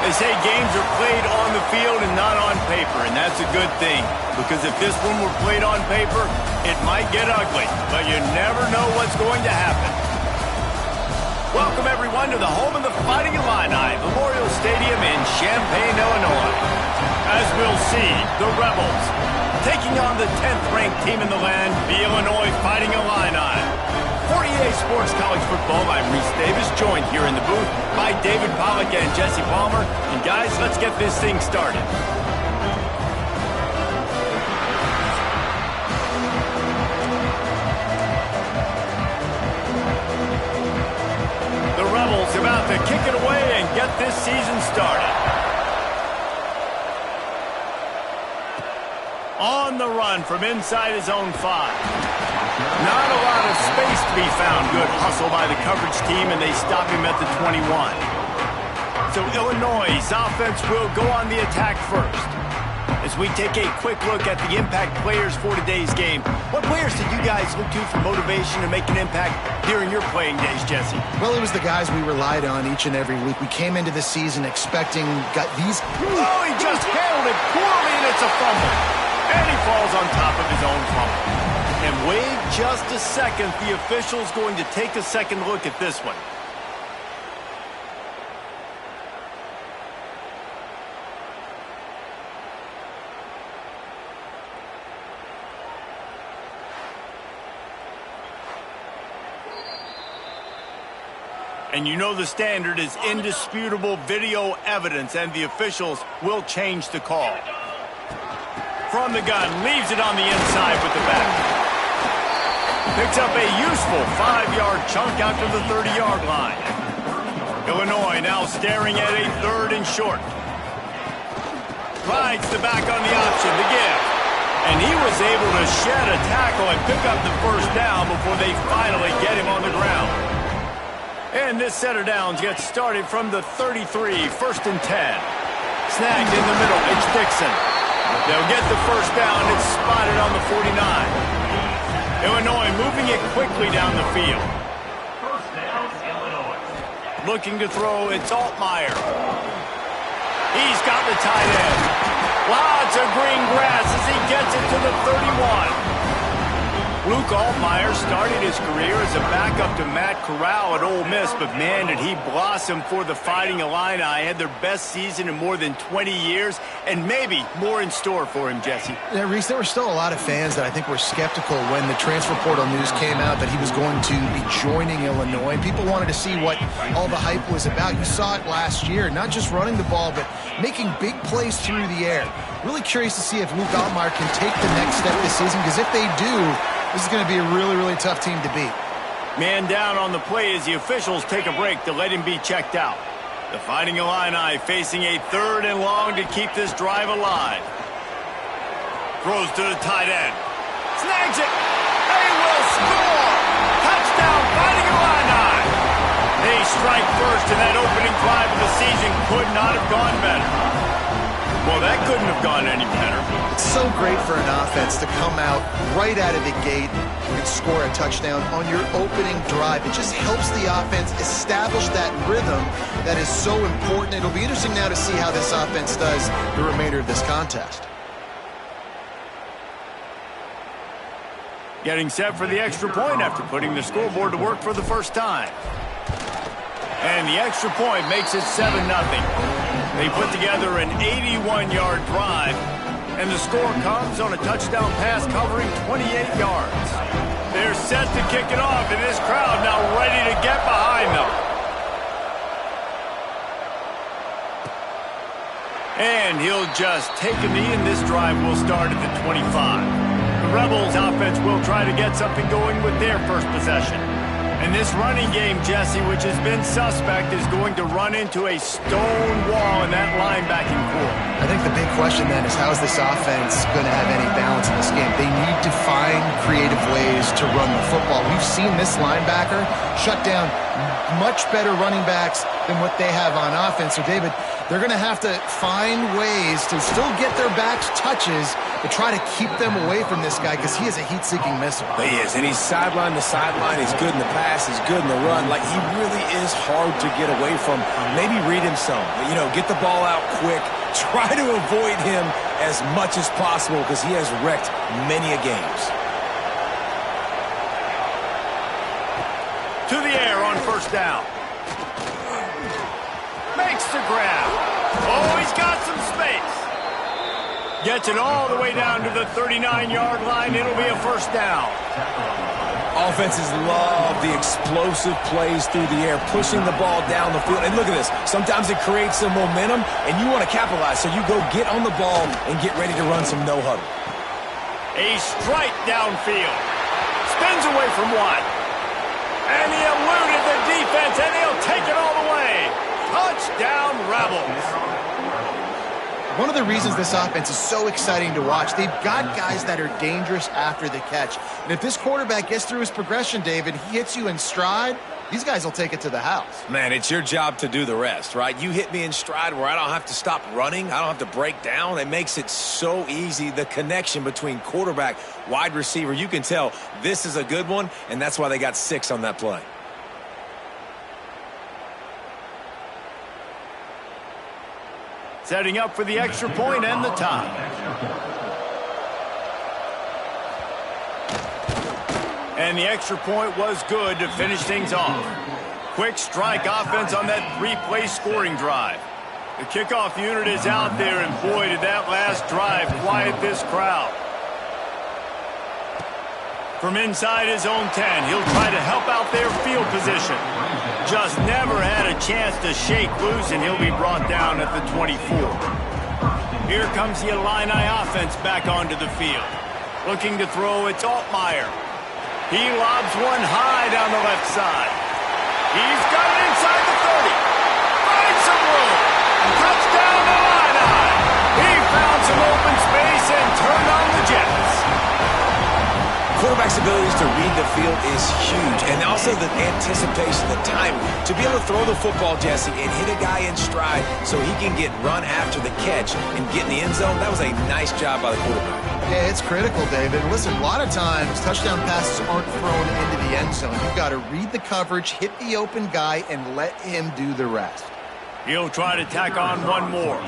They say games are played on the field and not on paper, and that's a good thing. Because if this one were played on paper, it might get ugly. But you never know what's going to happen. Welcome, everyone, to the home of the Fighting Illini, Memorial Stadium in Champaign, Illinois. As we'll see, the Rebels taking on the 10th-ranked team in the land, the Illinois Fighting Illini. For EA Sports College Football, I'm Reese Davis, joined here in the booth by David Pollack and Jesse Palmer. And guys, let's get this thing started. The Rebels about to kick it away and get this season started. On the run from inside his own 5. Not a lot of space to be found. Good hustle by the coverage team, and they stop him at the 21. So Illinois' offense will go on the attack first. As we take a quick look at the impact players for today's game, what players did you guys look to for motivation to make an impact during your playing days, Jesse? Well, it was the guys we relied on each and every week. We came into the season expecting these... Oh, he just handled it poorly, and it's a fumble. And he falls on top of his own fumble. And wait just a second, the official's going to take a second look at this one. And you know the standard is indisputable video evidence, and the officials will change the call. From the gun, leaves it on the inside with the back. Picks up a useful 5-yard chunk out to the 30-yard line. Illinois now staring at a 3rd and short. Rides the back on the option to give. And he was able to shed a tackle and pick up the first down before they finally get him on the ground. And this set of downs gets started from the 33, 1st and 10. Snagged in the middle, it's Dixon. They'll get the first down. It's spotted on the 49. Illinois moving it quickly down the field. First down, Illinois. Looking to throw, it's Altmaier. He's got the tight end. Lots of green grass as he gets it to the 31. Luke Altmaier started his career as a backup to Matt Corral at Ole Miss, but man, did he blossom for the Fighting Illini. Had their best season in more than 20 years, and maybe more in store for him, Jesse. Yeah, Reese, there were still a lot of fans that I think were skeptical when the transfer portal news came out that he was going to be joining Illinois. People wanted to see what all the hype was about. You saw it last year, not just running the ball, but making big plays through the air. Really curious to see if Luke Altmaier can take the next step this season, because if they do, this is going to be a really, really tough team to beat. Man down on the play as the officials take a break to let him be checked out. The Fighting Illini facing a 3rd and long to keep this drive alive. Throws to the tight end. Snags it. They will score. Touchdown, Fighting Illini. They strike first, and that opening drive of the season could not have gone better. Well, that couldn't have gone any better. It's so great for an offense to come out right out of the gate and score a touchdown on your opening drive. It just helps the offense establish that rhythm that is so important. It'll be interesting now to see how this offense does the remainder of this contest. Getting set for the extra point after putting the scoreboard to work for the first time. And the extra point makes it 7-0. They put together an 81-yard drive, and the score comes on a touchdown pass covering 28 yards. They're set to kick it off, and this crowd now ready to get behind them. And he'll just take a knee, and this drive will start at the 25. The Rebels offense will try to get something going with their first possession. And this running game, Jesse, which has been suspect, is going to run into a stone wall in that linebacking core. I think the big question then is how is this offense going to have any balance in this game? They need to find find creative ways to run the football. We've seen this linebacker shut down much better running backs than what they have on offense. So, David, they're going to have to find ways to still get their backs touches to try to keep them away from this guy because he is a heat-seeking missile. He is, and he's sideline to sideline. He's good in the pass. He's good in the run. Like, he really is hard to get away from. Maybe read him some. You know, get the ball out quick. Try to avoid him as much as possible because he has wrecked many a games. To the air on first down. Makes the grab. Oh, he's got some space. Gets it all the way down to the 39-yard line. It'll be a first down. Offenses love the explosive plays through the air, pushing the ball down the field. And look at this. Sometimes it creates some momentum, and you want to capitalize. So you go get on the ball and get ready to run some no-huddle. A strike downfield. Spins away from one. And he eluded the defense, and he'll take it all the way. Touchdown, Rebels. One of the reasons this offense is so exciting to watch, they've got guys that are dangerous after the catch. And if this quarterback gets through his progression, David, he hits you in stride, these guys will take it to the house. Man, it's your job to do the rest, right? You hit me in stride where I don't have to stop running. I don't have to break down. It makes it so easy. The connection between quarterback, wide receiver, you can tell this is a good one, and that's why they got 6 on that play. Setting up for the extra point and the tie. And the extra point was good to finish things off. Quick strike offense on that 3-play scoring drive. The kickoff unit is out there, and boy, did that last drive quiet this crowd. From inside his own 10, he'll try to help out their field position. Just never had a chance to shake loose, and he'll be brought down at the 24. Here comes the Illini offense back onto the field. Looking to throw, it's Altmaier. He lobs one high down the left side. He's got it inside the 30. Finds some room. Touchdown Illini. He found some open space and turned on the Jets. Quarterback's abilities to read the field is huge, and also the anticipation, the time to be able to throw the football, Jesse, and hit a guy in stride so he can get run after the catch and get in the end zone. That was a nice job by the quarterback. Yeah, it's critical, David. Listen, a lot of times touchdown passes aren't thrown into the end zone. You've got to read the coverage, hit the open guy, and let him do the rest. He'll try to tack on one more.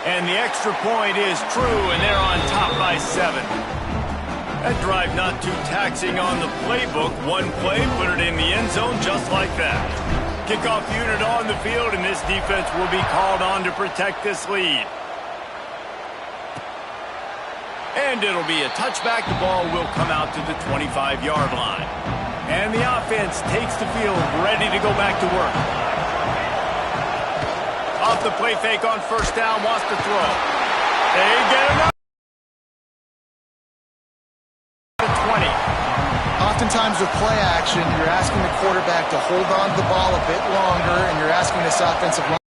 And the extra point is true, and they're on top by 7. That drive not too taxing on the playbook. One play, put it in the end zone just like that. Kickoff unit on the field, and this defense will be called on to protect this lead. And it'll be a touchback. The ball will come out to the 25-yard line. And the offense takes the field, ready to go back to work. Off the play fake on first down, wants to throw. They get enough. 20. Oftentimes with play action, you're asking the quarterback to hold on to the ball a bit longer, and you're asking this offensive line.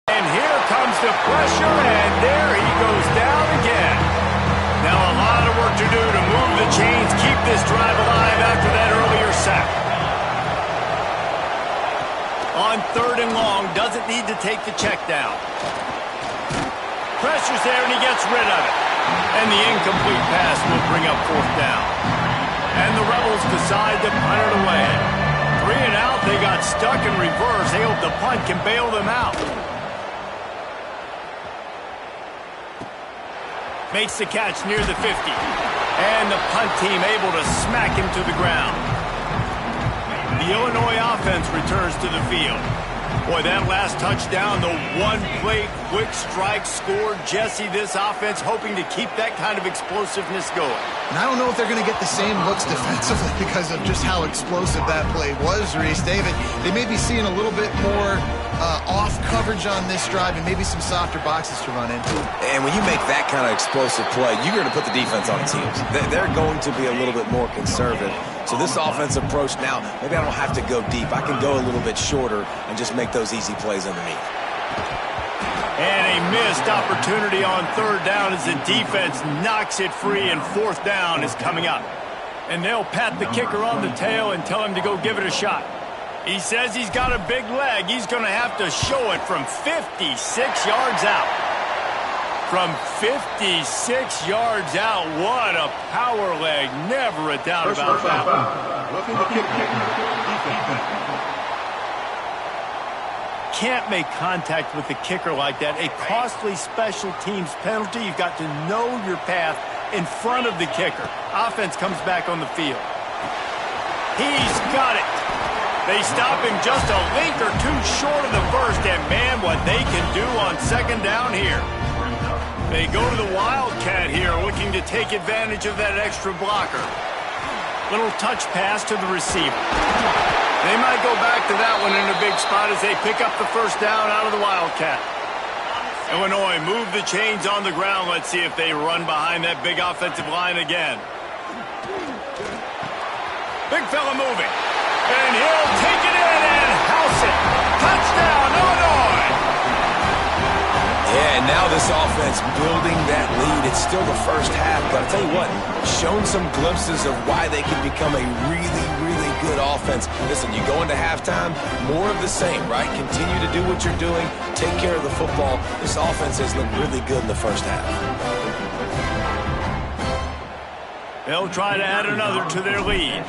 And here comes the pressure, and there he goes down again. Now a lot of work to do to move the chains, keep this drive alive after that earlier sack. On 3rd and long, doesn't need to take the check down. Pressure's there, and he gets rid of it. And the incomplete pass will bring up 4th down. And the Rebels decide to punt it away. 3 and out, they got stuck in reverse. They hope the punt can bail them out. Makes the catch near the 50. And the punt team able to smack him to the ground. The Illinois offense returns to the field. Boy, that last touchdown, the one-play quick strike scored. Jesse, this offense hoping to keep that kind of explosiveness going. And I don't know if they're going to get the same looks defensively because of just how explosive that play was, Reese. David, they may be seeing a little bit more off coverage on this drive and maybe some softer boxes to run into. And when you make that kind of explosive play, you're going to put the defense on its heels. They're going to be a little bit more conservative. So this offensive approach now, maybe I don't have to go deep. I can go a little bit shorter and just make those easy plays underneath. And a missed opportunity on third down as the defense knocks it free, and fourth down is coming up. And they'll pat the kicker on the tail and tell him to go give it a shot. He says he's got a big leg. He's going to have to show it from 56 yards out. From 56 yards out, what a power leg. Never a doubt about that one. Can't make contact with the kicker like that. A costly special teams penalty. You've got to know your path in front of the kicker. Offense comes back on the field. He's got it. They stop him just a link or two short of the first, and man, what they can do on second down here. They go to the Wildcat here, looking to take advantage of that extra blocker. Little touch pass to the receiver. They might go back to that one in a big spot as they pick up the first down out of the Wildcat. Illinois move the chains on the ground. Let's see if they run behind that big offensive line again. Big fella moving. And he'll take it in and house it. Touchdown, Illinois! Yeah, and now this offense building that lead. It's still the first half, but I'll tell you what, shown some glimpses of why they can become a really, really good offense. Listen, you go into halftime, more of the same, right? Continue to do what you're doing, take care of the football. This offense has looked really good in the first half. They'll try to add another to their lead.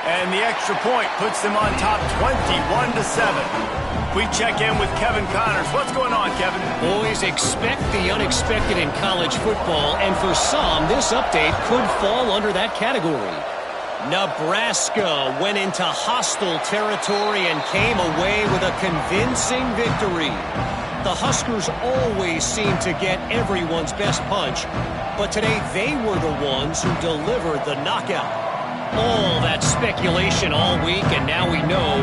And the extra point puts them on top 21-7. We check in with Kevin Connors. What's going on, Kevin? Boys, expect the unexpected in college football, and for some, this update could fall under that category. Nebraska went into hostile territory and came away with a convincing victory. The Huskers always seem to get everyone's best punch, but today they were the ones who delivered the knockout. All that speculation all week, and now we know.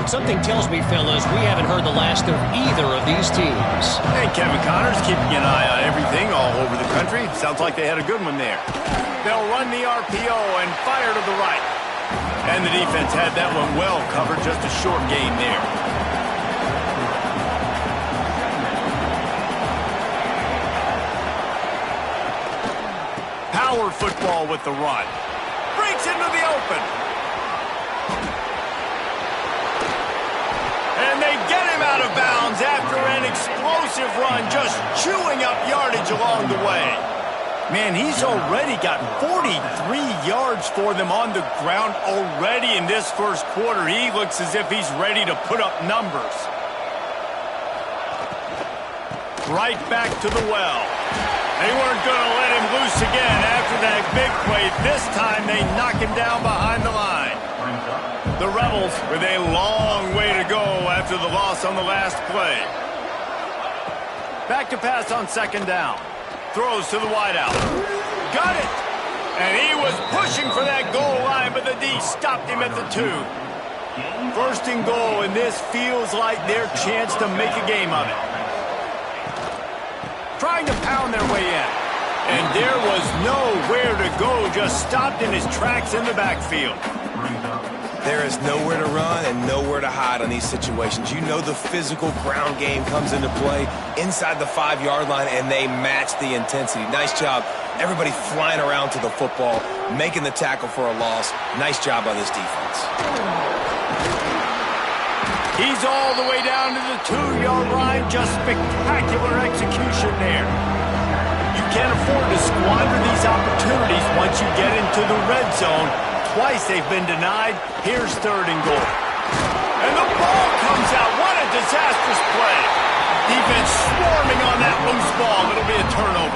But something tells me, fellas, we haven't heard the last of either of these teams. Hey, Kevin Connors keeping an eye on everything all over the country. Sounds like they had a good one there. They'll run the RPO and fire to the right. And the defense had that one well covered. Just a short gain there. Power football with the run. Breaks into the open. And they get him out of bounds after an explosive run, just chewing up yardage along the way. Man, he's already got 43 yards for them on the ground already in this first quarter. He looks as if he's ready to put up numbers. Right back to the well. They weren't going to let him loose again after that big play. This time they knock him down behind the line. The Rebels with a long way to go after the loss on the last play. Back to pass on second down. Throws to the wideout. Got it! And he was pushing for that goal line, but the D stopped him at the 2. First and goal, and this feels like their chance to make a game of it. Trying to pound their way in. And there was nowhere to go, just stopped in his tracks in the backfield. There is nowhere to run and nowhere to hide on these situations. You know the physical ground game comes into play inside the 5-yard line, and they match the intensity. Nice job. Everybody flying around to the football, making the tackle for a loss. Nice job by this defense. He's all the way down to the 2-yard line. Just spectacular execution there. You can't afford to squander these opportunities once you get into the red zone. Twice they've been denied. Here's third and goal. And the ball comes out. What a disastrous play. Defense swarming on that loose ball. It'll be a turnover.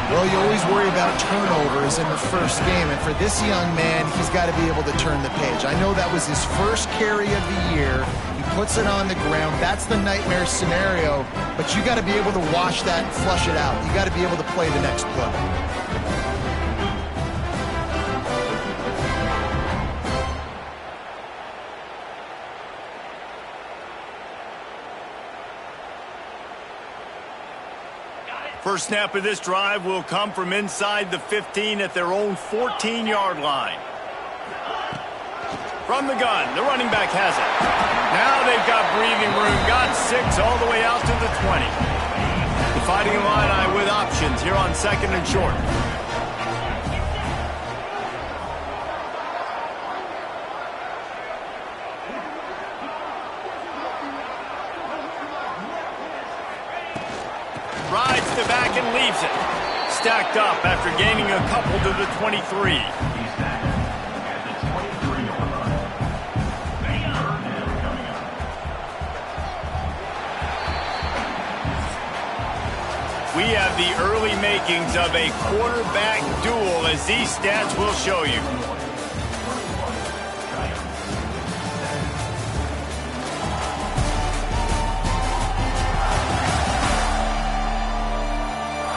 Well, you always worry about turnovers in the first game, and for this young man, he's got to be able to turn the page. I know that was his first carry of the year. He puts it on the ground. That's the nightmare scenario, but you got to be able to wash that and flush it out. You got to be able to play the next play. First snap of this drive will come from inside the 15 at their own 14-yard line. From the gun, the running back has it. Now they've got breathing room. Got 6 all the way out to the 20. The Fighting Illini with options here on 2nd and short. Rides the back and leaves it. Stacked up after gaining a couple to the 23. We have the early makings of a quarterback duel, as these stats will show you.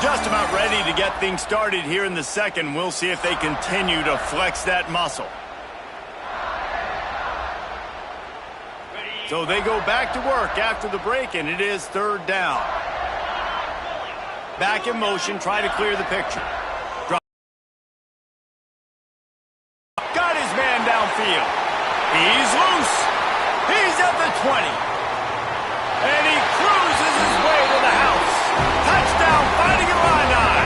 Just about ready to get things started here in the second. We'll see if they continue to flex that muscle. So they go back to work after the break, and it is 3rd down. Back in motion, try to clear the picture. Got his man downfield. He's loose. He's at the 20. And he cruises his way to the house. Touchdown, Fighting Illini.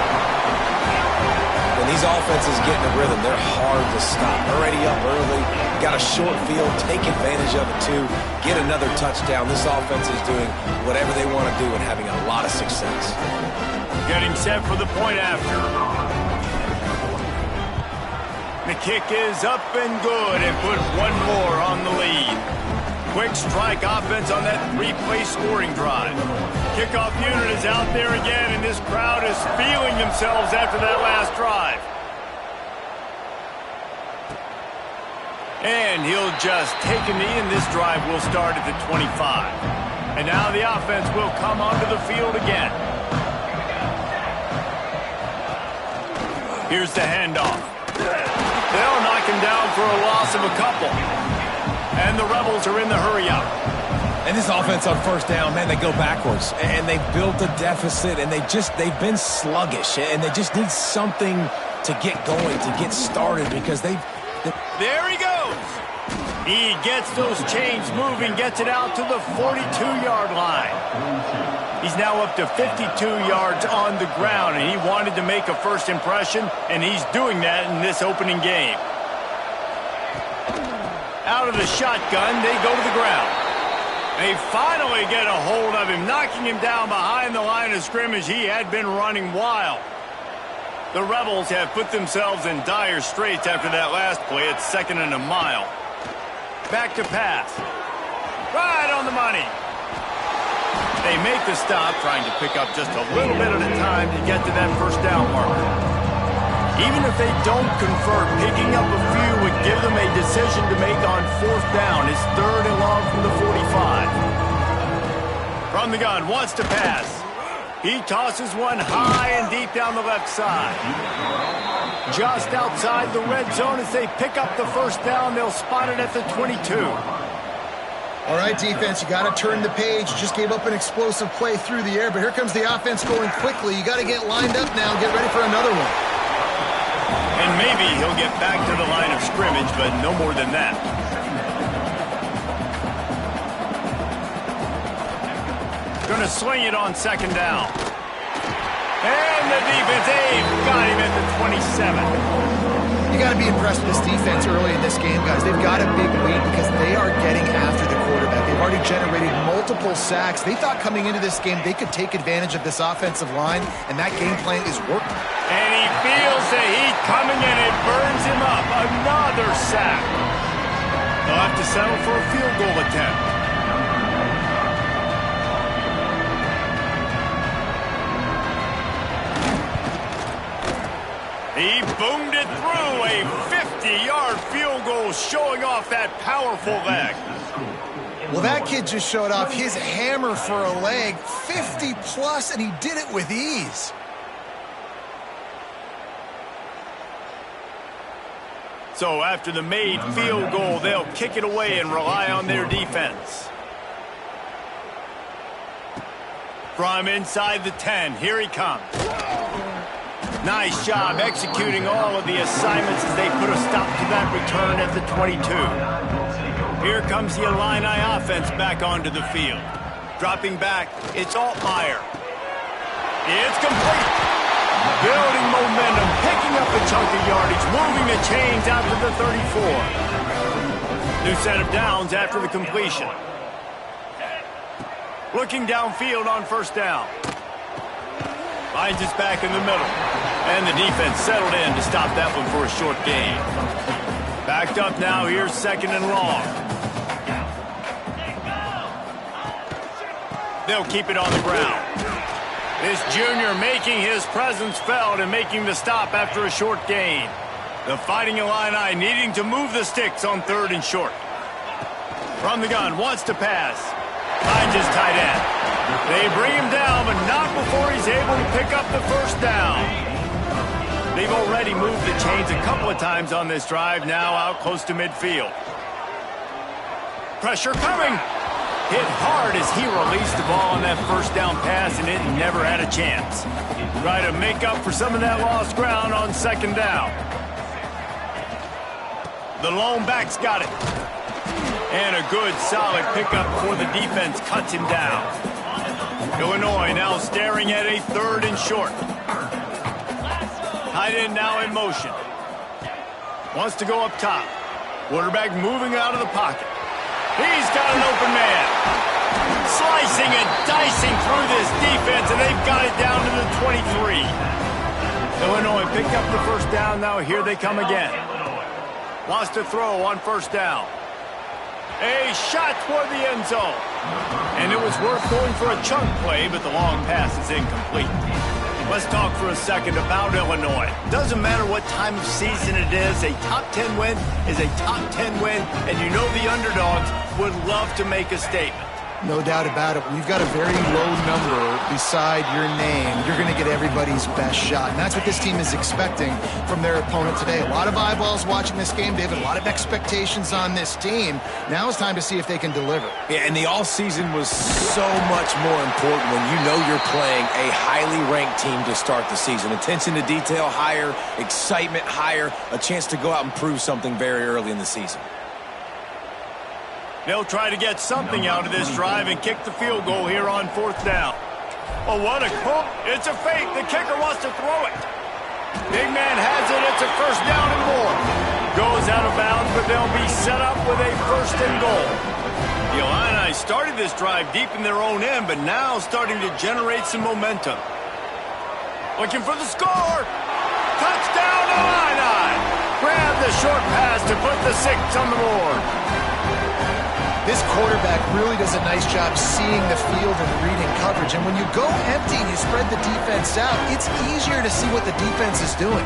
When these offenses get in a rhythm, they're hard to stop. Already up early, got a short field, take advantage of it too, get another touchdown. This offense is doing whatever they want to do and having a lot of success. Getting set for the point after. The kick is up and good and put one more on the lead. Quick strike offense on that 3-play scoring drive. Kickoff unit is out there again, and this crowd is feeling themselves after that last drive. And he'll just take a knee, and this drive will start at the 25. And now the offense will come onto the field again. Here's the handoff. They'll knock him down for a loss of a couple. And the Rebels are in the hurry-up. And this offense on 1st down, man, they go backwards. And they've built a deficit, and they've been sluggish. And they just need something to get going, to get started, because they've... There he goes. He gets those chains moving, gets it out to the 42-yard line. He's now up to 52 yards on the ground, and he wanted to make a first impression, and he's doing that in this opening game. Out of the shotgun, they go to the ground. They finally get a hold of him, knocking him down behind the line of scrimmage. He had been running wild. The Rebels have put themselves in dire straits after that last play. It's 2nd and a mile. Back to pass. Right on the money. They make the stop, trying to pick up just a little bit at a time to get to that 1st down marker. Even if they don't convert, picking up a few would give them a decision to make on 4th down. It's 3rd and long from the 45. From the gun, wants to pass. He tosses one high and deep down the left side. Just outside the red zone as they pick up the 1st down. They'll spot it at the 22. All right, defense, you got to turn the page. Just gave up an explosive play through the air, but here comes the offense going quickly. You got to get lined up now and get ready for another one. And maybe he'll get back to the line of scrimmage, but no more than that. Going to sling it on 2nd down. And the defense, they've got him at the 27. You got to be impressed with this defense early in this game, guys. They've got a big lead because they are getting after the quarterback. They've already generated multiple sacks. They thought coming into this game they could take advantage of this offensive line, and that game plan is working. And he feels the heat coming, and it burns him up. Another sack. They'll have to settle for a field goal attempt. He boomed it through, a 50-yard field goal, showing off that powerful leg. Well, that kid just showed off his hammer for a leg, 50-plus, and he did it with ease. So after the made field goal, they'll kick it away and rely on their defense. From inside the 10, here he comes. Nice job executing all of the assignments as they put a stop to that return at the 22. Here comes the Illini offense back onto the field. Dropping back, it's Altmaier. It's complete. Building momentum, picking up a chunk of yardage, moving the chains out to the 34. New set of downs after the completion. Looking downfield on first down. Finds us back in the middle. And the defense settled in to stop that one for a short gain. Backed up now, here's second and long. They'll keep it on the ground. This junior making his presence felt and making the stop after a short gain. The Fighting Illini needing to move the sticks on third and short. From the gun, wants to pass. Finds his tight end. They bring him down, but not before he's able to pick up the first down. They've already moved the chains a couple of times on this drive, now out close to midfield. Pressure coming. Hit hard as he released the ball on that first down pass, and it never had a chance. Try to make up for some of that lost ground on second down. The lone back's got it. And a good, solid pickup before the defense cuts him down. Illinois now staring at a third and short. Tight end now in motion. Wants to go up top. Quarterback moving out of the pocket. He's got an open man. Slicing and dicing through this defense, and they've got it down to the 23. Illinois picked up the first down. Now here they come again. Wants to throw on first down. A shot toward the end zone. And it was worth going for a chunk play, but the long pass is incomplete. Let's talk for a second about Illinois. Doesn't matter what time of season it is, a top 10 win is a top 10 win, and you know the underdogs would love to make a statement. No doubt about it. When you've got a very low number beside your name, you're going to get everybody's best shot. And that's what this team is expecting from their opponent today. A lot of eyeballs watching this game, David. A lot of expectations on this team. Now it's time to see if they can deliver. Yeah, and the offseason was so much more important when you know you're playing a highly ranked team to start the season. Attention to detail higher, excitement higher, a chance to go out and prove something very early in the season. They'll try to get something out of this drive and kick the field goal here on fourth down. Oh, what a call. It's a fake. The kicker wants to throw it. Big man has it. It's a first down and more. Goes out of bounds, but they'll be set up with a first and goal. The Illini started this drive deep in their own end, but now starting to generate some momentum. Looking for the score. Touchdown, Illini. Grab the short pass to put the 6 on the board. This quarterback really does a nice job seeing the field and reading coverage. And when you go empty and you spread the defense out, it's easier to see what the defense is doing.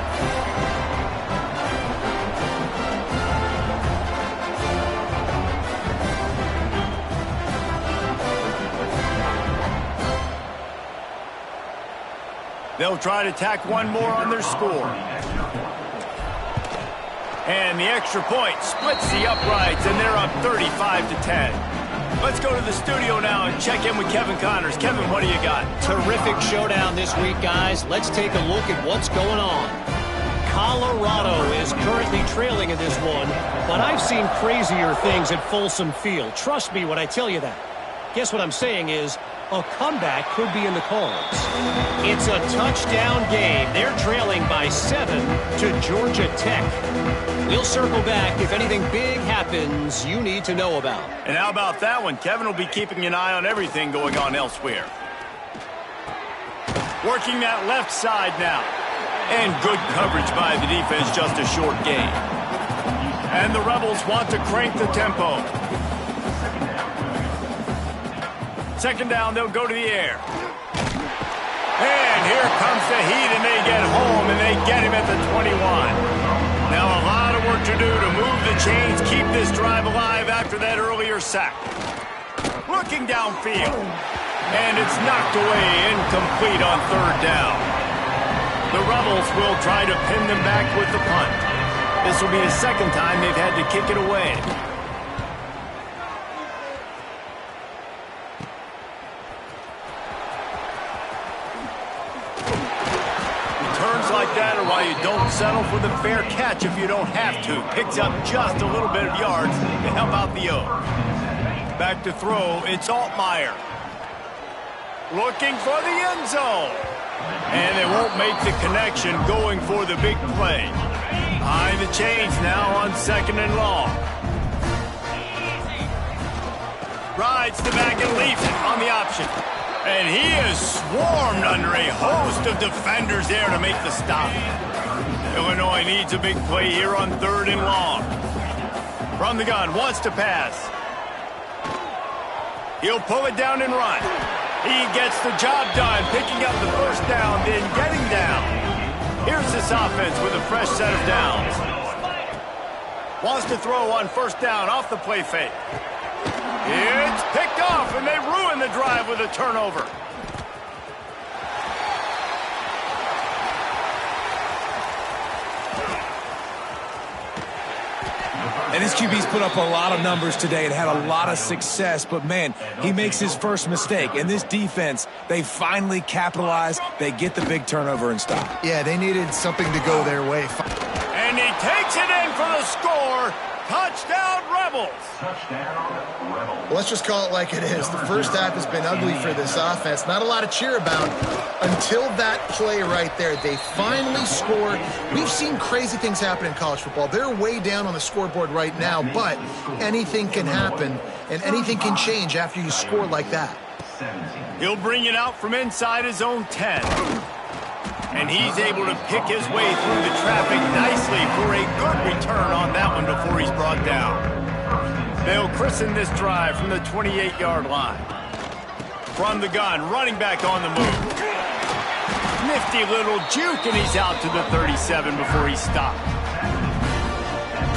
They'll try to tack one more on their score. And the extra point splits the uprights, and they're up 35-10. Let's go to the studio now and check in with Kevin Connors. Kevin, what do you got? Terrific showdown this week, guys. Let's take a look at what's going on. Colorado is currently trailing in this one, but I've seen crazier things at Folsom Field. Trust me when I tell you that. Guess what I'm saying is a comeback could be in the cards. It's a touchdown game. They're trailing by 7 to Georgia Tech. We'll circle back if anything big happens you need to know about. And how about that one? Kevin will be keeping an eye on everything going on elsewhere. Working that left side now. And good coverage by the defense, just a short gain. And the Rebels want to crank the tempo. Second down, they'll go to the air. And here comes the heat, and they get home, and they get him at the 21. Now a lot of work to do to move the chains, keep this drive alive after that earlier sack. Looking downfield. And it's knocked away, incomplete on third down. The Rebels will try to pin them back with the punt. This will be the second time they've had to kick it away. like that are why you don't settle for the fair catch if you don't have to. Picks up just a little bit of yards to help out the O. Back to throw, it's Altmaier. Looking for the end zone. And they won't make the connection going for the big play. Behind the chains now on 2nd and long. Rides the back and leaves it on the option. And he is swarmed under a host of defenders there to make the stop. Illinois needs a big play here on 3rd and long. From the gun, wants to pass. He'll pull it down and run. He gets the job done, picking up the first down, then getting down. Here's this offense with a fresh set of downs. Wants to throw on 1st down off the play fake. It's picked off, and they ruin the drive with a turnover. And this QB's put up a lot of numbers today and had a lot of success, but, man, he makes his first mistake. And this defense, they finally capitalize. They get the big turnover and stop. Yeah, they needed something to go their way. And he takes it in for the score. Touchdown, Rebels. Touchdown, Rebels. Well, let's just call it like it is. The first half has been ugly for this offense. Not a lot to cheer about until that play right there. They finally scored. We've seen crazy things happen in college football. They're way down on the scoreboard right now, but anything can happen, and anything can change after you score like that. He'll bring it out from inside his own 10. And he's able to pick his way through the traffic nicely for a good return on that one before he's brought down. They'll christen this drive from the 28-yard line. From the gun, running back on the move. Nifty little juke, and he's out to the 37 before he stopped.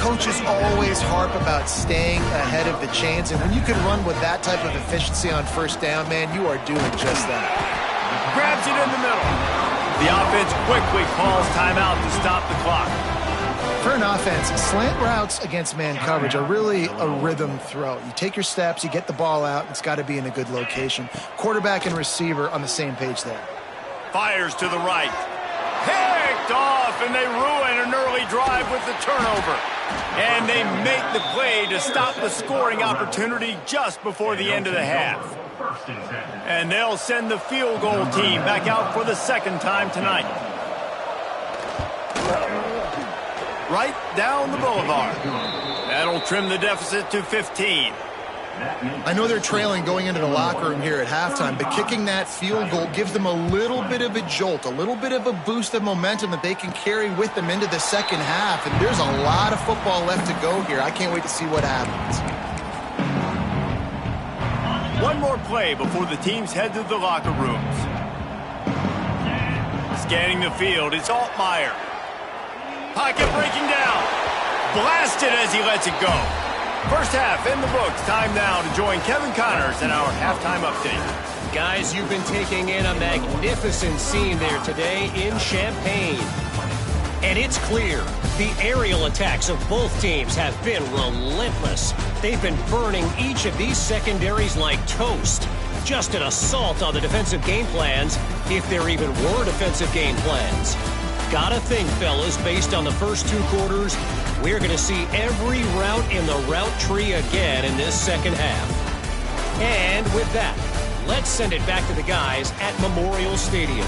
Coaches always harp about staying ahead of the chains, and when you can run with that type of efficiency on 1st down, man, you are doing just that. Grabs it in the middle. The offense quickly calls timeout to stop the clock. For an offense, slant routes against man coverage are really a rhythm throw. You take your steps, you get the ball out, it's got to be in a good location. Quarterback and receiver on the same page there. Fires to the right. Picked off, and they ruin an early drive with the turnover. And they make the play to stop the scoring opportunity just before the end of the half. And they'll send the field goal team back out for the 2nd time tonight. Right down the boulevard. That'll trim the deficit to 15. I know they're trailing going into the locker room here at halftime, but kicking that field goal gives them a little bit of a jolt, a little bit of a boost of momentum that they can carry with them into the 2nd half. And there's a lot of football left to go here. I can't wait to see what happens. One more play before the teams head to the locker rooms. Scanning the field, it's Altmaier. Pocket breaking down. Blasted as he lets it go. First half in the books. Time now to join Kevin Connors in our halftime update. Guys, you've been taking in a magnificent scene there today in Champaign. And it's clear the aerial attacks of both teams have been relentless. They've been burning each of these secondaries like toast. Just an assault on the defensive game plans, if there even were defensive game plans. Gotta think, fellas, based on the first 2 quarters, we're going to see every route in the route tree again in this 2nd half. And with that, let's send it back to the guys at Memorial Stadium.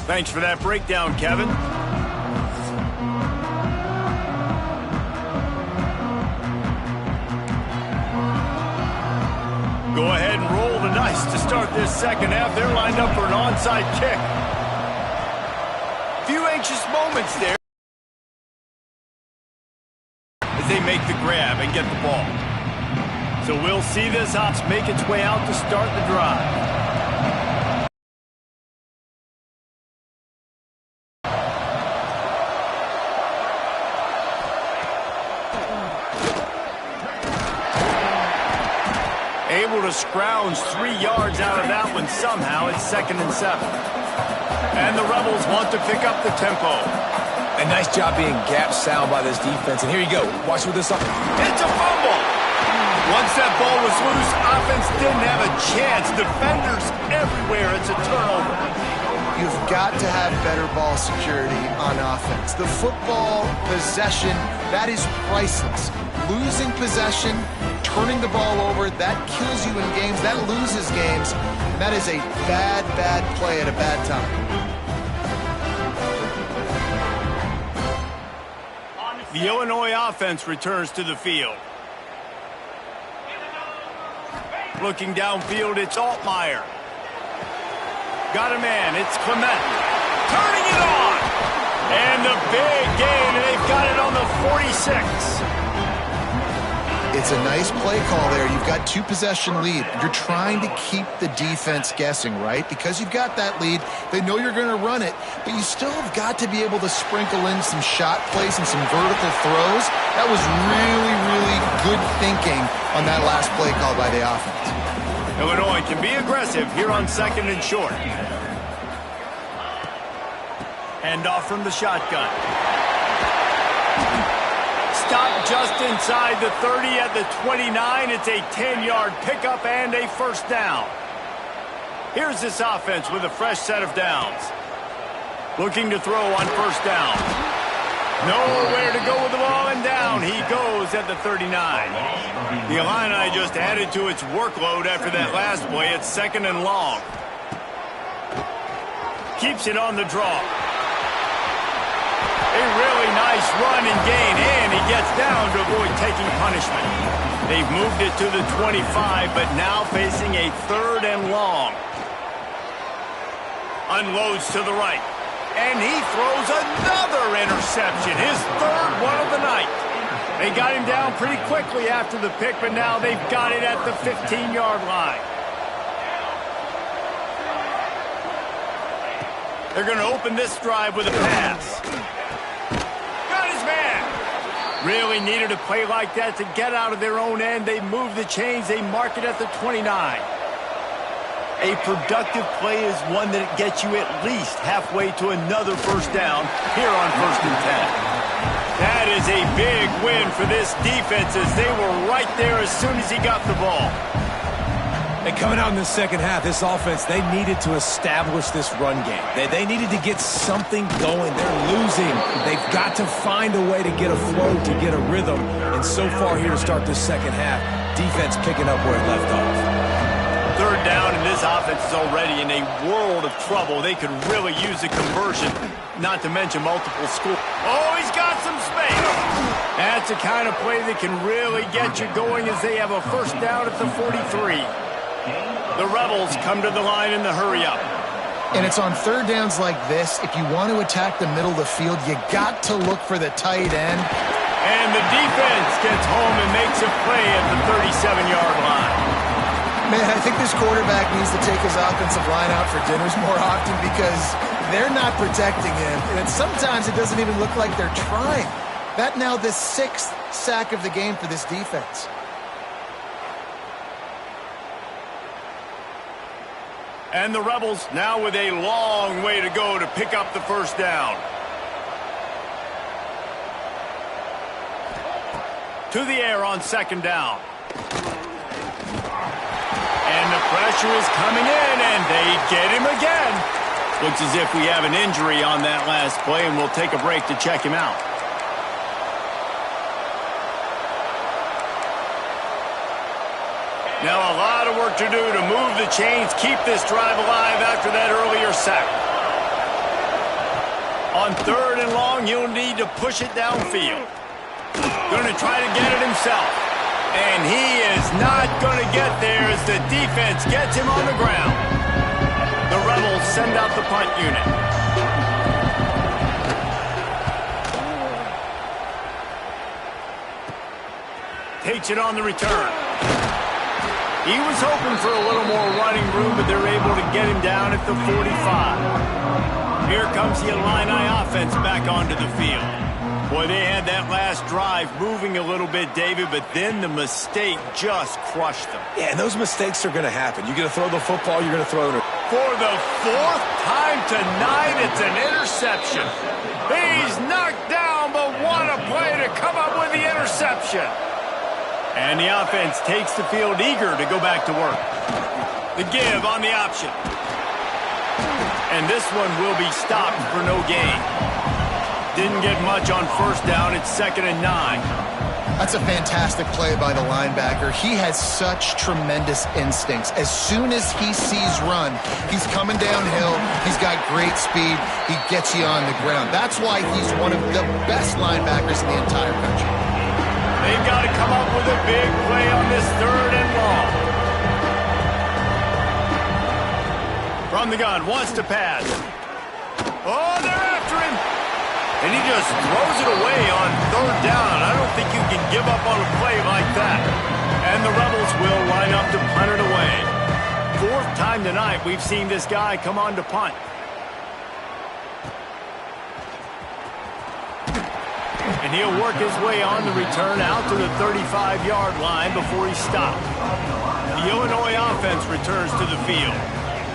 Thanks for that breakdown, Kevin. Go ahead and roll the dice to start this 2nd half. They're lined up for an onside kick. Few anxious moments there as they make the grab and get the ball. So we'll see this ops make its way out to start the drive. Able to scrounge 3 yards out of that one somehow. It's 2nd and 7. And the Rebels want to pick up the tempo. A nice job being gap sound by this defense. And here you go. Watch with this up. It's a fumble. Once that ball was loose, offense didn't have a chance. Defenders everywhere. It's a turnover. You've got to have better ball security on offense. The football possession, that is priceless. Losing possession, turning the ball over, that kills you in games. That loses games. And that is a bad, bad play at a bad time. The Illinois offense returns to the field. Looking downfield, it's Altmaier. Got a man, it's Clement. Turning it on! And the big gain, and they've got it on the 46. It's a nice play call there. You've got 2-possession lead. You're trying to keep the defense guessing, right? Because you've got that lead, they know you're going to run it, but you still have got to be able to sprinkle in some shot plays and some vertical throws. That was really, really good thinking on that last play call by the offense. Illinois can be aggressive here on 2nd and short. Handoff from the shotgun. Stop just inside the 30 at the 29. It's a 10-yard pickup and a first down. Here's this offense with a fresh set of downs. Looking to throw on first down. Nowhere to go with the ball, and down he goes at the 39. The Illini just added to its workload after that last play. It's 2nd and long. Keeps it on the draw. A really nice run and gain, and he gets down to avoid taking punishment. They've moved it to the 25, but now facing a 3rd and long. Unloads to the right. And he throws another interception, his 3rd one of the night. They got him down pretty quickly after the pick, but now they've got it at the 15-yard line. They're going to open this drive with a pass. Got his man. Really needed a play like that to get out of their own end. They move the chains. They mark it at the 29. A productive play is one that gets you at least halfway to another first down here on 1st and 10. That is a big win for this defense as they were right there as soon as he got the ball. And coming out in the second half, this offense, they needed to establish this run game. They needed to get something going. They're losing. They've got to find a way to get a flow, to get a rhythm. And so far here to start this second half, defense picking up where it left off. 3rd down, and this offense is already in a world of trouble. They could really use a conversion, not to mention multiple scores. Oh, he's got some space. That's the kind of play that can really get you going as they have a first down at the 43. The Rebels come to the line in the hurry-up. And it's on 3rd downs like this. If you want to attack the middle of the field, you got to look for the tight end. And the defense gets home and makes a play at the 37-yard line. Man, I think this quarterback needs to take his offensive line out for dinners more often because they're not protecting him. And sometimes it doesn't even look like they're trying. That now the 6th sack of the game for this defense. And the Rebels now with a long way to go to pick up the first down. To the air on 2nd down. And the pressure is coming in, and they get him again. Looks as if we have an injury on that last play, and we'll take a break to check him out. Now a lot of work to do to move the chains, keep this drive alive after that earlier sack. On 3rd and long, he'll need to push it downfield. Going to try to get it himself. And he is not going to get there as the defense gets him on the ground. The Rebels send out the punt unit. Takes it on the return. He was hoping for a little more running room, but they're able to get him down at the 45. Here comes the Illini offense back onto the field. Boy, they had that last drive moving a little bit, David, but then the mistake just crushed them. Yeah, and those mistakes are going to happen. You're going to throw the football, you're going to throw it. For the 4th time tonight, it's an interception. He's knocked down, but what a play to come up with the interception. And the offense takes the field eager to go back to work. The give on the option. And this one will be stopped for no gain. Didn't get much on first down. It's 2nd and 9. That's a fantastic play by the linebacker. He has such tremendous instincts. As soon as he sees run, he's coming downhill. He's got great speed. He gets you on the ground. That's why he's one of the best linebackers in the entire country. They've got to come up with a big play on this 3rd and long. From the gun, wants to pass. Oh, they're after him. And he just throws it away on 3rd down. I don't think you can give up on a play like that. And the Rebels will line up to punt it away. 4th time tonight we've seen this guy come on to punt. And he'll work his way on the return out to the 35-yard line before he's stopped. The Illinois offense returns to the field.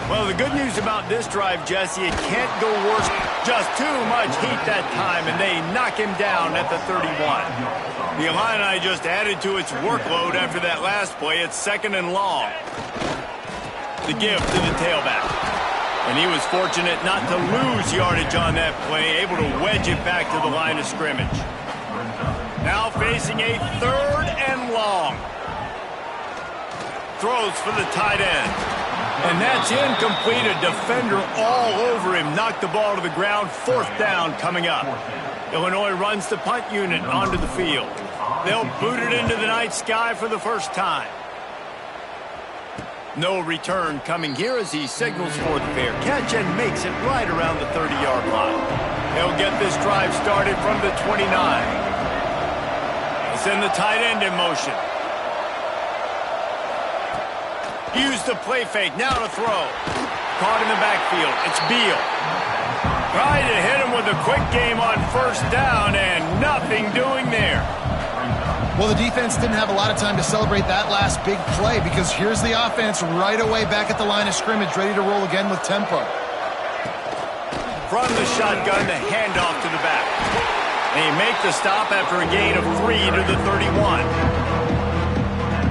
Well, the good news about this drive, Jesse, it can't go worse. Just too much heat that time, and they knock him down at the 31. The Illini just added to its workload after that last play. It's 2nd and long. The give to the tailback. And he was fortunate not to lose yardage on that play, able to wedge it back to the line of scrimmage. Now facing a 3rd and long. Throws for the tight end. And that's incomplete. A defender all over him. Knocked the ball to the ground. 4th down coming up. Illinois runs the punt unit onto the field. They'll boot it into the night sky for the first time. No return coming here as he signals for the fair catch and makes it right around the 30-yard line. They'll get this drive started from the 29. They send the tight end in motion. Use the play fake, now to throw. Caught in the backfield, it's Beal. Trying to hit him with a quick game on 1st down, and nothing doing there. Well, the defense didn't have a lot of time to celebrate that last big play because here's the offense right away back at the line of scrimmage, ready to roll again with tempo. From the shotgun, the handoff to the back. They make the stop after a gain of 3 to the 31.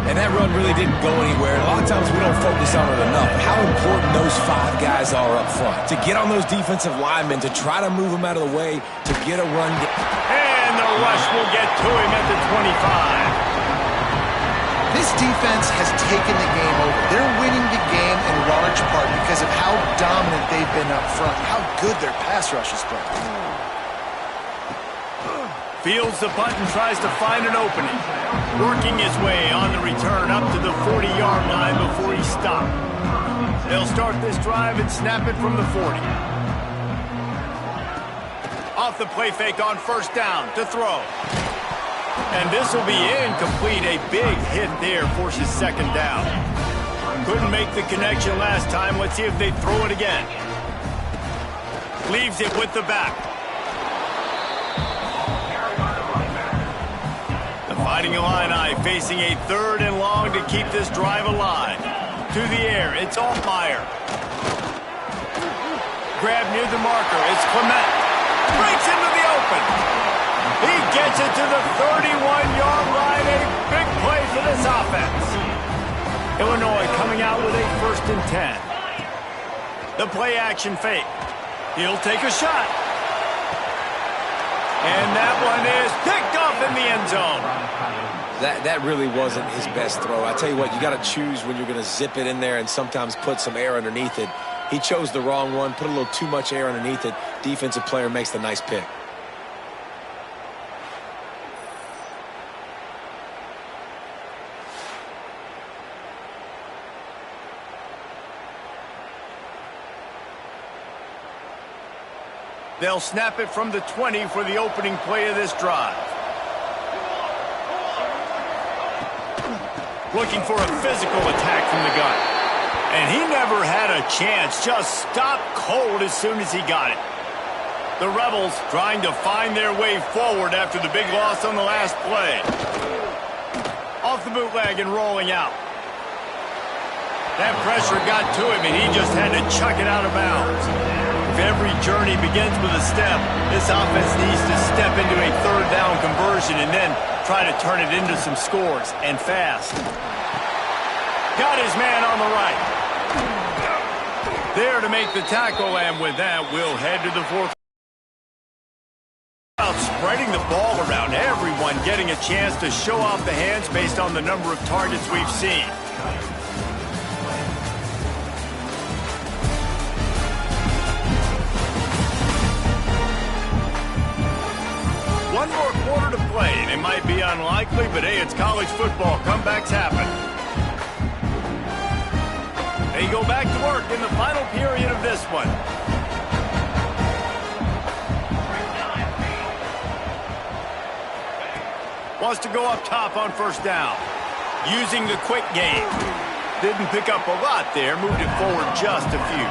And that run really didn't go anywhere. A lot of times we don't focus on it enough. How important those 5 guys are up front. To get on those defensive linemen, to try to move them out of the way, to get a run. And the rush will get to him at the 25. This defense has taken the game over. They're winning the game in large part because of how dominant they've been up front, how good their pass rush has been. Fields the punt and tries to find an opening. Working his way on the return up to the 40-yard line before he stopped. They'll start this drive and snap it from the 40. Off the play fake on 1st down to throw. And this will be incomplete. A big hit there forces 2nd down. Couldn't make the connection last time. Let's see if they throw it again. Leaves it with the back. Fighting Illini facing a 3rd and long to keep this drive alive. To the air, it's Altmaier. Grab near the marker, it's Clement. Breaks into the open. He gets it to the 31-yard line. A big play for this offense. Illinois coming out with a 1st and 10. The play action fake. He'll take a shot. And that one is picked up in the end zone. That really wasn't his best throw. I tell you what, you got to choose when you're going to zip it in there and sometimes put some air underneath it. He chose the wrong one, put a little too much air underneath it. Defensive player makes the nice pick. They'll snap it from the 20 for the opening play of this drive. Looking for a physical attack from the gun. And he never had a chance. Just stopped cold as soon as he got it. The Rebels trying to find their way forward after the big loss on the last play. Off the bootleg and rolling out. That pressure got to him and he just had to chuck it out of bounds. every journey begins with a step. This offense needs to step into a third down conversion and then try to turn it into some scores, and fast. Got his man on the right. There to make the tackle, and with that, we'll head to the fourth. Spreading the ball around, everyone getting a chance to show off the hands based on the number of targets we've seen. One more quarter to play, and it might be unlikely, but hey, it's college football. Comebacks happen. They go back to work in the final period of this one. Wants to go up top on first down. Using the quick game. Didn't pick up a lot there. Moved it forward just a few.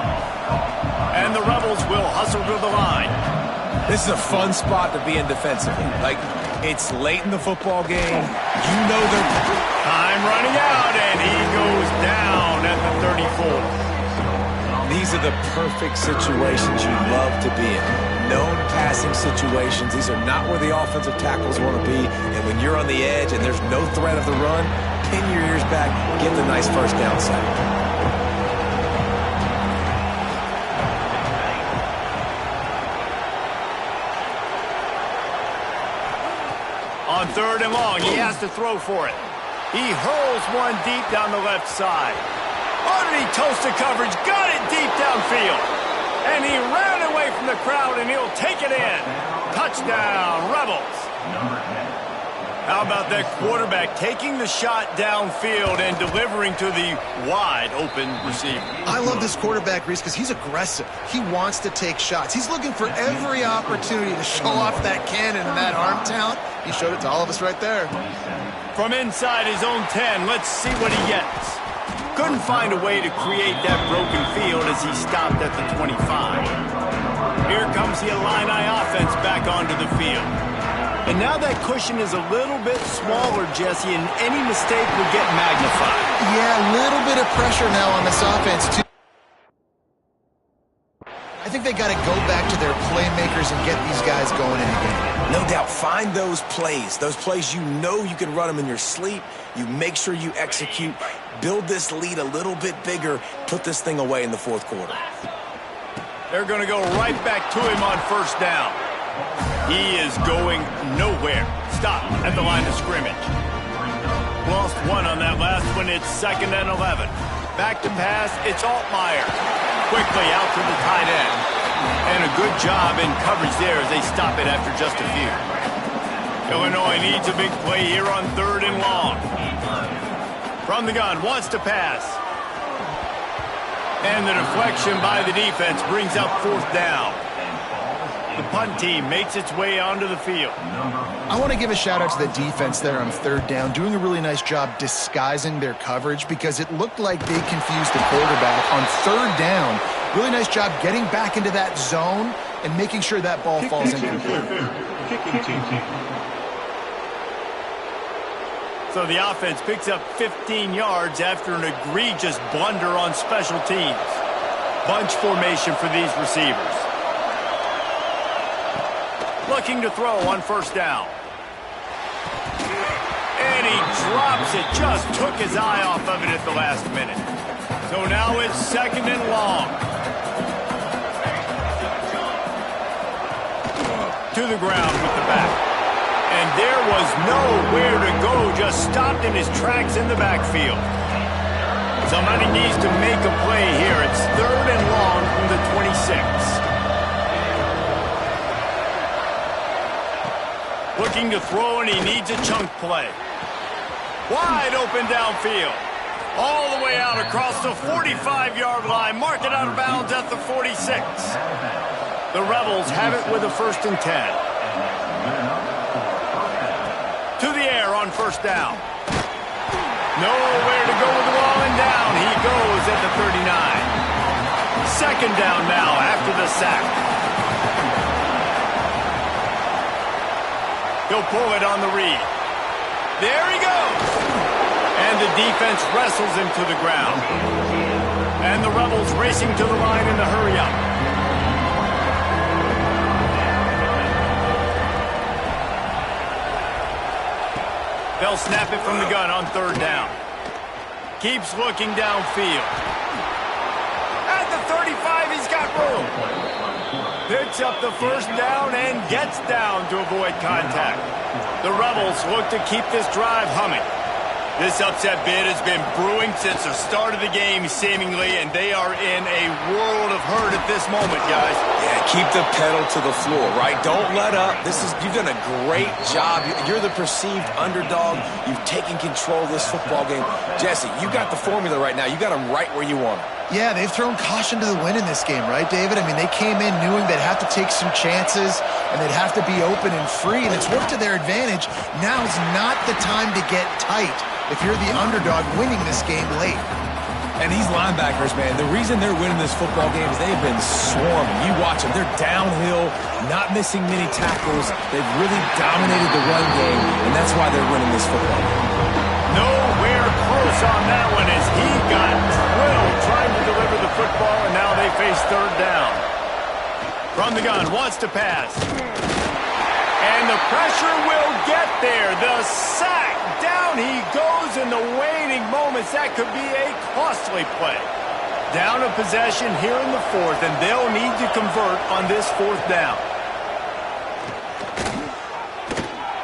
And the Rebels will hustle to the line. This is a fun spot to be in defensively. Like, it's late in the football game. You know they're... Time running out, and he goes down at the 34. These are the perfect situations you love to be in. Known passing situations. These are not where the offensive tackles want to be. And when you're on the edge and there's no threat of the run, pin your ears back, get the nice first down sack. On third and long, he has to throw for it. He hurls one deep down the left side. Underneath toasted coverage, got it deep downfield. And he ran away from the crowd, and he'll take it in. Touchdown, Rebels. How about that quarterback taking the shot downfield and delivering to the wide-open receiver? I love this quarterback, Reese, because he's aggressive. He wants to take shots. He's looking for every opportunity to show off that cannon and that arm talent. He showed it to all of us right there. From inside his own 10, let's see what he gets. Couldn't find a way to create that broken field as he stopped at the 25. Here comes the Illini offense back onto the field. And now that cushion is a little bit smaller, Jesse, and any mistake will get magnified. Yeah, a little bit of pressure now on this offense, too. I think they got to go back to their playmakers and get these guys going in the game. No doubt, find those plays you know you can run them in your sleep. You make sure you execute, build this lead a little bit bigger, put this thing away in the fourth quarter. They're going to go right back to him on first down. He is going nowhere. Stop at the line of scrimmage. Lost one on that last one. It's 2nd and 11. Back to pass. It's Altmaier. Quickly out to the tight end. And a good job in coverage there as they stop it after just a few. Illinois needs a big play here on 3rd and long. From the gun, wants to pass. And the deflection by the defense brings up 4th down. The punt team makes its way onto the field. I want to give a shout out to the defense there on 3rd down, doing a really nice job disguising their coverage because it looked like they confused the quarterback on 3rd down. Really nice job getting back into that zone and making sure that ball falls incomplete. So the offense picks up 15 yards after an egregious blunder on special teams. Bunch formation for these receivers. Looking to throw on first down. And he drops it. Just took his eye off of it at the last minute. So now it's 2nd and long. To the ground with the back. And there was nowhere to go. Just stopped in his tracks in the backfield. Somebody needs to make a play here. It's 3rd and long from the 26. Looking to throw, and he needs a chunk play. Wide open downfield. All the way out across the 45-yard line. Mark it out of bounds at the 46. The Rebels have it with a 1st and 10. To the air on first down. Nowhere to go with the ball, and down he goes at the 39. 2nd down now after the sack. He'll pull it on the read. There he goes. And the defense wrestles him to the ground. And the Rebels racing to the line in the hurry-up. They'll snap it from the gun on 3rd down. Keeps looking downfield. At the 35, he's got room. Picks up the 1st down and gets down to avoid contact. The Rebels look to keep this drive humming. This upset bid has been brewing since the start of the game, seemingly, and they are in a world of hurt at this moment, guys. Yeah, keep the pedal to the floor, right? Don't let up. You've done a great job. You're the perceived underdog. You've taken control of this football game. Jesse, you got the formula right now. You got them right where you want them. Yeah, they've thrown caution to the wind in this game, right, David? I mean, they came in knowing they'd have to take some chances and they'd have to be open and free, and it's worked to their advantage. Now's not the time to get tight if you're the underdog winning this game late. And these linebackers, man, the reason they're winning this football game is they've been swarming. You watch them. They're downhill, not missing many tackles. They've really dominated the run game, and that's why they're winning this football game. Nowhere close on that one as he got drilled trying to deliver the football, and now they face 3rd down. From the gun, wants to pass. And the pressure will get there. The sack. Down he goes in the waning moments. That could be a costly play. Down a possession here in the 4th, and they'll need to convert on this 4th down.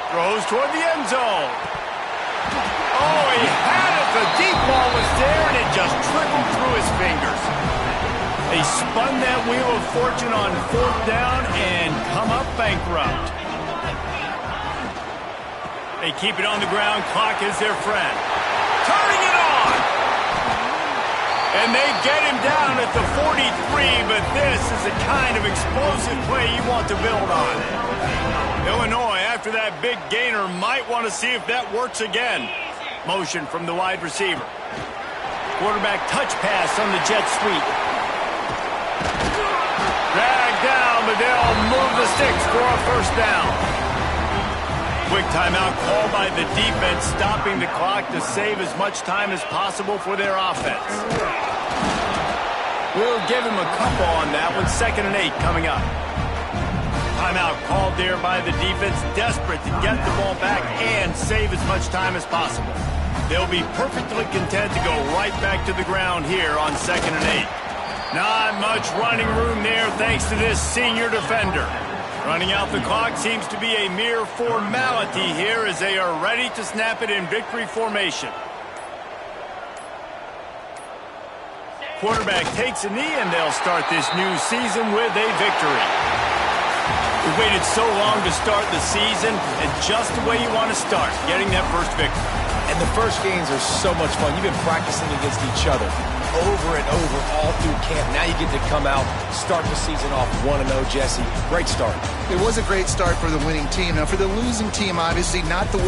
Throws toward the end zone. Oh, he had it. The deep ball was there, and it just trickled through his fingers. They spun that wheel of fortune on 4th down and come up bankrupt. They keep it on the ground. Clock is their friend. Turning it on. And they get him down at the 43, but this is the kind of explosive play you want to build on. Illinois, after that big gainer, might want to see if that works again. Motion from the wide receiver. Quarterback touch pass on the jet sweep. Dragged down, but they'll move the sticks for a 1st down. Quick timeout called by the defense, stopping the clock to save as much time as possible for their offense. We'll give him a couple on that one. 2nd and 8 coming up. Timeout called there by the defense, desperate to get the ball back and save as much time as possible. They'll be perfectly content to go right back to the ground here on 2nd and 8. Not much running room there thanks to this senior defender. Running out the clock seems to be a mere formality here as they are ready to snap it in victory formation. Quarterback takes a knee, and they'll start this new season with a victory. We waited so long to start the season, and just the way you want to start, getting that first victory. And the first games are so much fun. You've been practicing against each other over and over all through camp. Now you get to come out, start the season off 1-0, Jesse. Great start. It was a great start for the winning team. Now, for the losing team, obviously not the way